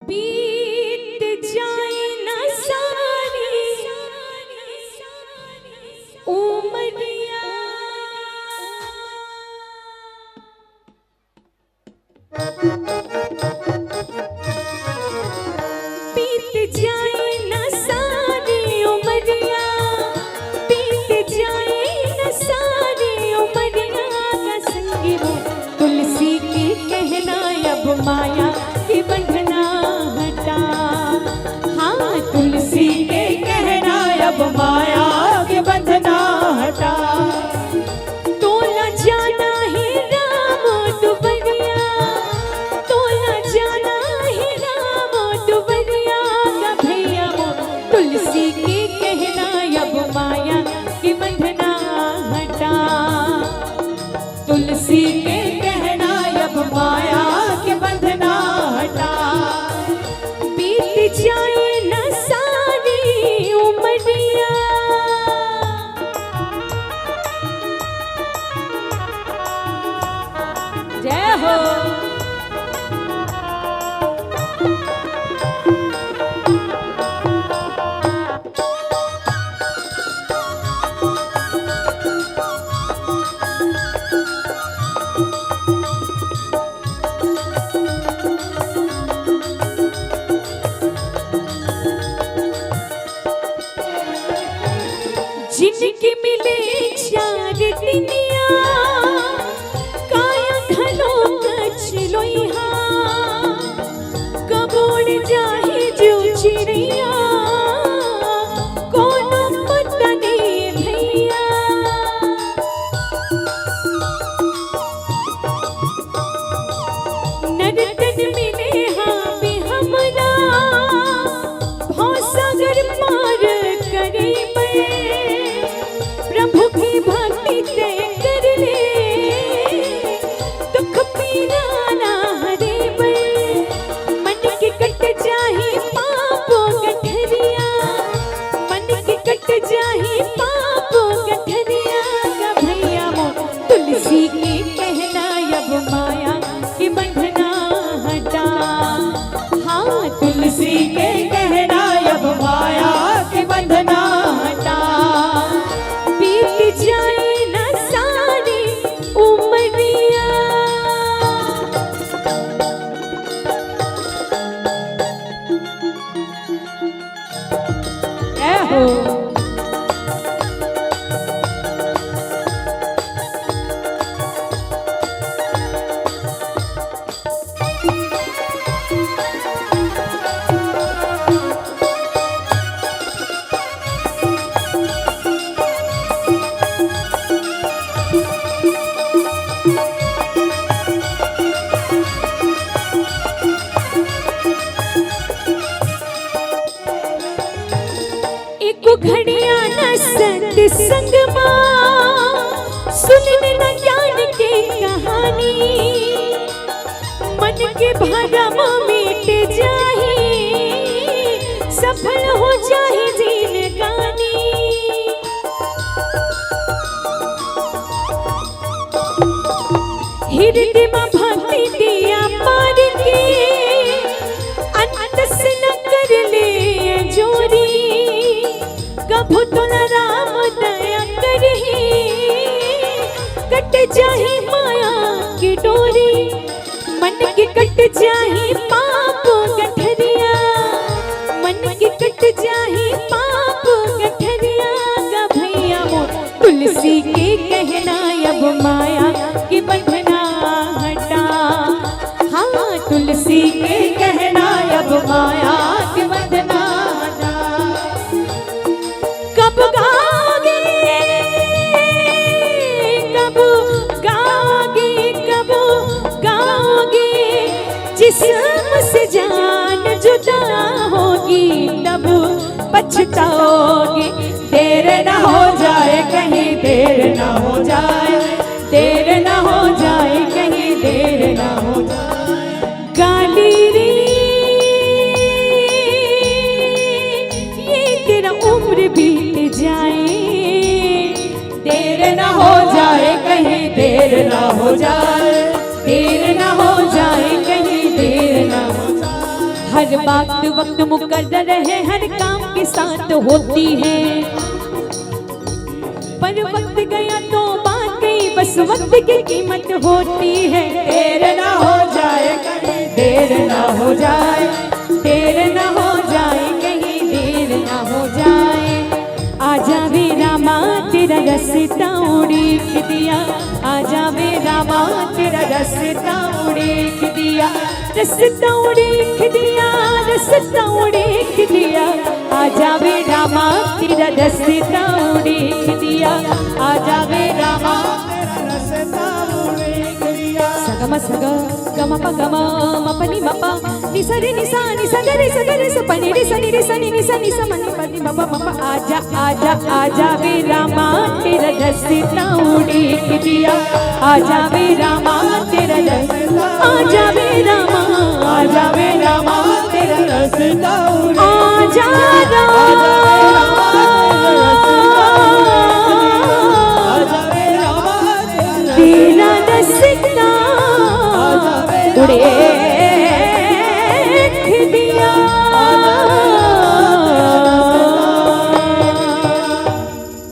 बीत जाए न सारी उमरिया, बीत जाए न सारी उमरिया, बीत जाए न सारी उमरिया का संगी हो तुलसी की कहना अब माया की बंधना हटा। हाँ तुलसी के कहना अब माया के बंधना हटा। तो न जाना ही राम दुबरिया, तो न जाना ही राम दुबरिया का भैया वो तुलसी के कहना अब माया की बंधना हटा। तुलसी के कहना अब माया के बंधना हटा। बीत जाए न सारी उमरिया, जय हो। जिनकी मिले चार दिनिया काया घनो कछ लोइहा, कबोड़ जाहि जो चिड़िया कोनो पता नहीं भैया। नरतन मिले हाँ भी हमरा भव सागर पार करे प्रभु की भक्ति तय कर ले, दुख पीरा ना हरे बल। मन के कट जाही पापो गठरिया, मन के कट जाही पापो गठरिया का भैया वो तुलसी के कहना अब माया की बंधना हटा। हाँ तुलसी के कहना अब माया की बंधना हटा। बीत जाए न सारी उमरिया, जय हो। घड़िया न सत्संग माँ सुनने न ज्ञान के कहानी, मन के भरम मिट जाही सफल हो जाए जिंदगानी। हृदय में भक्ति दिया पार के अंत से न कर ले जोरी, कभू तो न राम दया करही कट जाही माया की डोरी। मन की कट जाही पाप गठरिया, मन की कट जाही पाप गठरिया का भैया वो तुलसी के कहना अब माया की बंधना हटा। हाँ तुलसी के कहना अब माया की बंधना हटा। कब गागे कब गागे कब गागे जिस्म से जान जुदा होगी तब पछताओगे। देर न हो जाए कहीं देर न हो जाए, देर न हो जाए कहीं देर न हो जाए। गाली रे ये तेरा उम्र बीत जाए, देर न हो जाए कहीं देर न हो जाए, देर न हो जाए कहीं देर न हो जाए। हर बात वक्त मुकर्रर है, हर काम के साथ होती है। पर वक्त गया तो बात गई, बस वक्त की कीमत होती है। देर ना हो जाए कहीं, देर ना हो जाए, देर ना हो जाए कहीं, देर ना हो जाए। आजा वे रामा तेरा रास्ता उड़ीक दिया, आजा वे रामा तेरा रास्ता उड़ीक दिया, रास्ता उड़ीक दिया, रास्ता उड़ीक दिया। आजा वे रामा तेरा रास्ता उड़ीक दिया, आजा वे रामा तेरा रास्ता उड़ीक दिया। सगम सग गम प गम म प नि म प नि स रे नि सा नि स ग रे स प नि रे स नि रे स नि नि स म नि प नि म प म प। आजा आजा आजा वे रामा तेरा रास्ता उड़ीक दिया, आजा वे रामा तेरा रास्ता, आजा वे रामा, आजा वे रामा तेरा रास्ता उड़ीक आजा रामा।